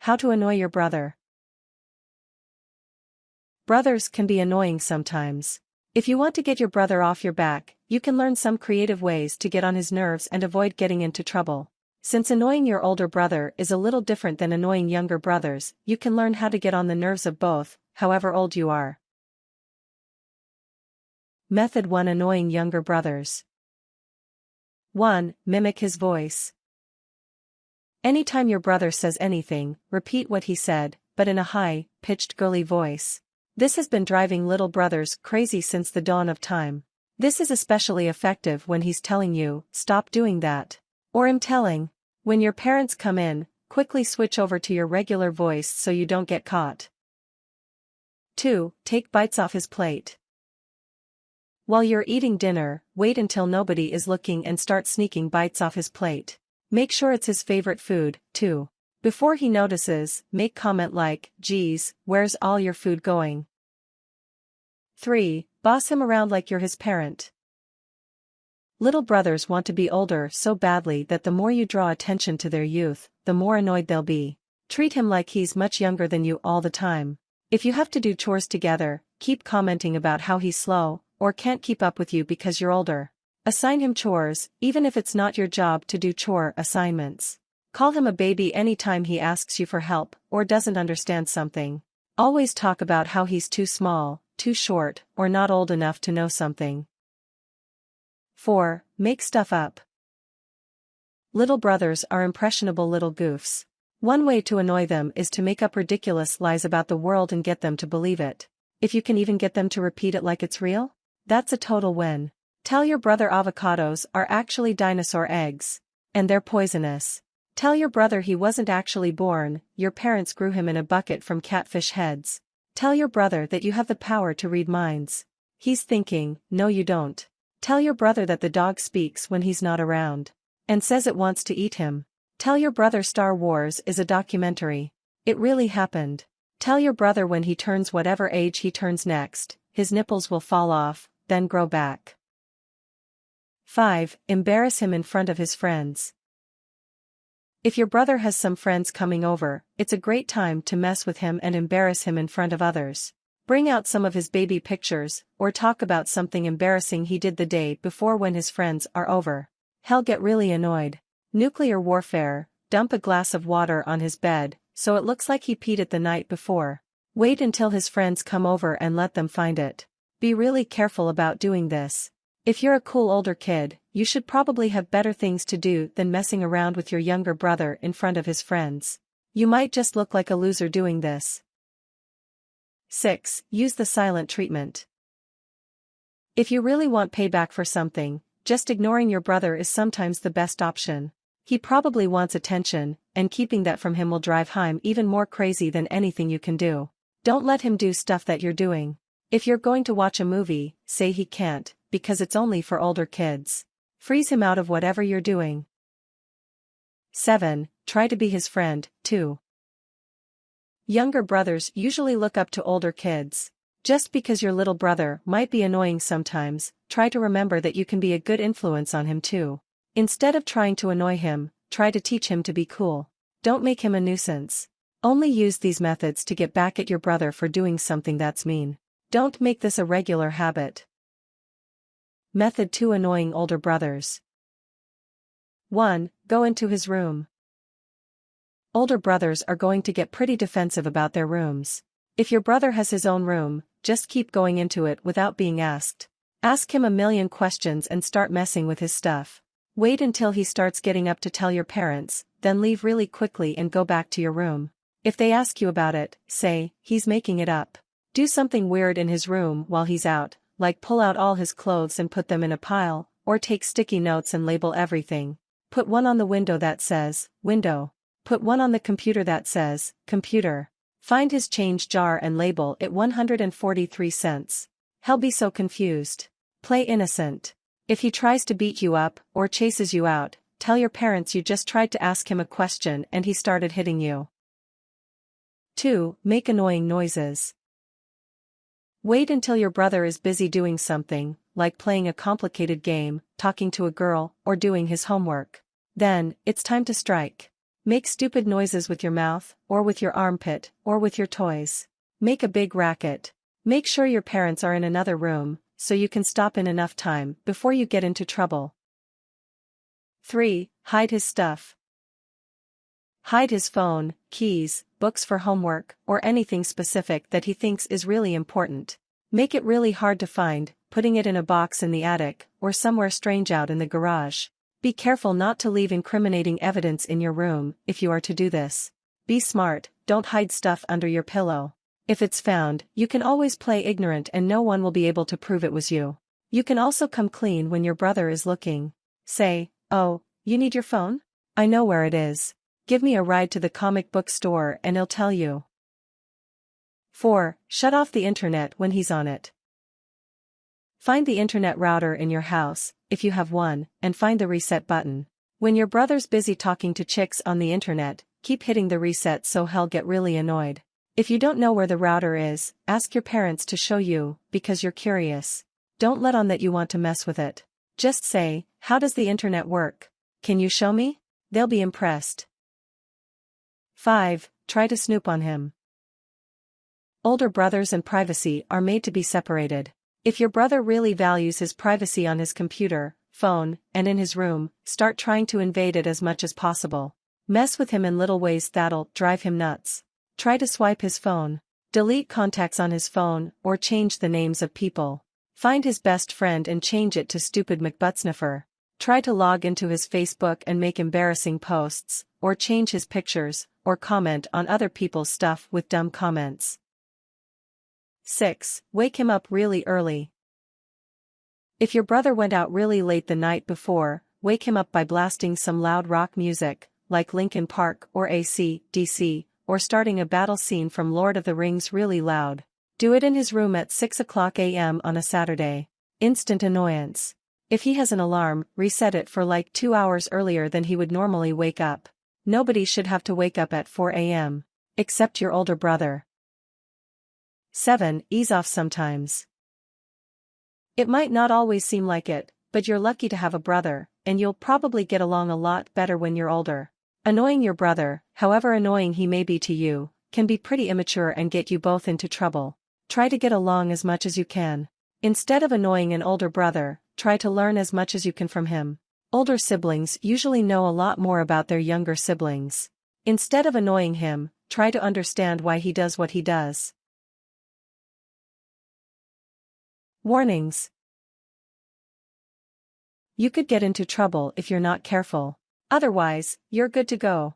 How to annoy your brother. Brothers can be annoying sometimes. If you want to get your brother off your back, you can learn some creative ways to get on his nerves and avoid getting into trouble. Since annoying your older brother is a little different than annoying younger brothers, you can learn how to get on the nerves of both, however old you are. Method 1: Annoying younger brothers. 1. Mimic his voice. Anytime your brother says anything, repeat what he said, but in a high-pitched girly voice. This has been driving little brothers crazy since the dawn of time. This is especially effective when he's telling you, "Stop doing that." Or I'm telling. When your parents come in, quickly switch over to your regular voice so you don't get caught. 2. Take bites off his plate. While you're eating dinner, wait until nobody is looking and start sneaking bites off his plate. Make sure it's his favorite food, too. Before he notices, make comment like, "Geez, where's all your food going?" 3. Boss him around like you're his parent. Little brothers want to be older so badly that the more you draw attention to their youth, the more annoyed they'll be. Treat him like he's much younger than you all the time. If you have to do chores together, keep commenting about how he's slow, or can't keep up with you because you're older. Assign him chores, even if it's not your job to do chore assignments. Call him a baby anytime he asks you for help or doesn't understand something. Always talk about how he's too small, too short, or not old enough to know something. 4. Make stuff up. Little brothers are impressionable little goofs. One way to annoy them is to make up ridiculous lies about the world and get them to believe it. If you can even get them to repeat it like it's real, that's a total win. Tell your brother avocados are actually dinosaur eggs. And they're poisonous. Tell your brother he wasn't actually born, your parents grew him in a bucket from catfish heads. Tell your brother that you have the power to read minds. He's thinking, no you don't. Tell your brother that the dog speaks when he's not around. And says it wants to eat him. Tell your brother Star Wars is a documentary. It really happened. Tell your brother when he turns whatever age he turns next, his nipples will fall off, then grow back. 5. Embarrass him in front of his friends. If your brother has some friends coming over, it's a great time to mess with him and embarrass him in front of others. Bring out some of his baby pictures, or talk about something embarrassing he did the day before when his friends are over. He'll get really annoyed. Nuclear warfare: dump a glass of water on his bed, so it looks like he peed it the night before. Wait until his friends come over and let them find it. Be really careful about doing this. If you're a cool older kid, you should probably have better things to do than messing around with your younger brother in front of his friends. You might just look like a loser doing this. 6. Use the silent treatment. If you really want payback for something, just ignoring your brother is sometimes the best option. He probably wants attention, and keeping that from him will drive him even more crazy than anything you can do. Don't let him do stuff that you're doing. If you're going to watch a movie, say he can't, because it's only for older kids. Freeze him out of whatever you're doing. 7. Try to be his friend, too. Younger brothers usually look up to older kids. Just because your little brother might be annoying sometimes, try to remember that you can be a good influence on him too. Instead of trying to annoy him, try to teach him to be cool. Don't make him a nuisance. Only use these methods to get back at your brother for doing something that's mean. Don't make this a regular habit. Method 2: Annoying older brothers. 1. Go into his room. Older brothers are going to get pretty defensive about their rooms. If your brother has his own room, just keep going into it without being asked. Ask him a million questions and start messing with his stuff. Wait until he starts getting up to tell your parents, then leave really quickly and go back to your room. If they ask you about it, say, he's making it up. Do something weird in his room while he's out, like pull out all his clothes and put them in a pile, or take sticky notes and label everything. Put one on the window that says, window. Put one on the computer that says, computer. Find his change jar and label it 143 cents. He'll be so confused. Play innocent. If he tries to beat you up, or chases you out, tell your parents you just tried to ask him a question and he started hitting you. 2. Make annoying noises. Wait until your brother is busy doing something, like playing a complicated game, talking to a girl, or doing his homework. Then, it's time to strike. Make stupid noises with your mouth, or with your armpit, or with your toys. Make a big racket. Make sure your parents are in another room, so you can stop in enough time before you get into trouble. 3. Hide his stuff. Hide his phone, keys, books for homework, or anything specific that he thinks is really important. Make it really hard to find, putting it in a box in the attic, or somewhere strange out in the garage. Be careful not to leave incriminating evidence in your room, if you are to do this. Be smart, don't hide stuff under your pillow. If it's found, you can always play ignorant and no one will be able to prove it was you. You can also come clean when your brother is looking. Say, "Oh, you need your phone? I know where it is. Give me a ride to the comic book store and I'll tell you." 4. Shut off the internet when he's on it. Find the internet router in your house, if you have one, and find the reset button. When your brother's busy talking to chicks on the internet, keep hitting the reset so he'll get really annoyed. If you don't know where the router is, ask your parents to show you, because you're curious. Don't let on that you want to mess with it. Just say, "How does the internet work? Can you show me?" They'll be impressed. 5. Try to snoop on him. Older brothers and privacy are made to be separated. If your brother really values his privacy on his computer, phone, and in his room, start trying to invade it as much as possible. Mess with him in little ways that'll drive him nuts. Try to swipe his phone. Delete contacts on his phone, or change the names of people. Find his best friend and change it to Stupid McButtsniffer. Try to log into his Facebook and make embarrassing posts, or change his pictures, or comment on other people's stuff with dumb comments. 6. Wake him up really early. If your brother went out really late the night before, wake him up by blasting some loud rock music, like Linkin Park or AC/DC, or starting a battle scene from Lord of the Rings really loud. Do it in his room at 6 a.m. on a Saturday. Instant annoyance. If he has an alarm, reset it for like 2 hours earlier than he would normally wake up. Nobody should have to wake up at 4 a.m. except your older brother. 7. Ease off sometimes. It might not always seem like it, but you're lucky to have a brother, and you'll probably get along a lot better when you're older. Annoying your brother, however annoying he may be to you, can be pretty immature and get you both into trouble. Try to get along as much as you can. Instead of annoying an older brother, try to learn as much as you can from him. Older siblings usually know a lot more about their younger siblings. Instead of annoying him, try to understand why he does what he does. Warnings. You could get into trouble if you're not careful. Otherwise, you're good to go.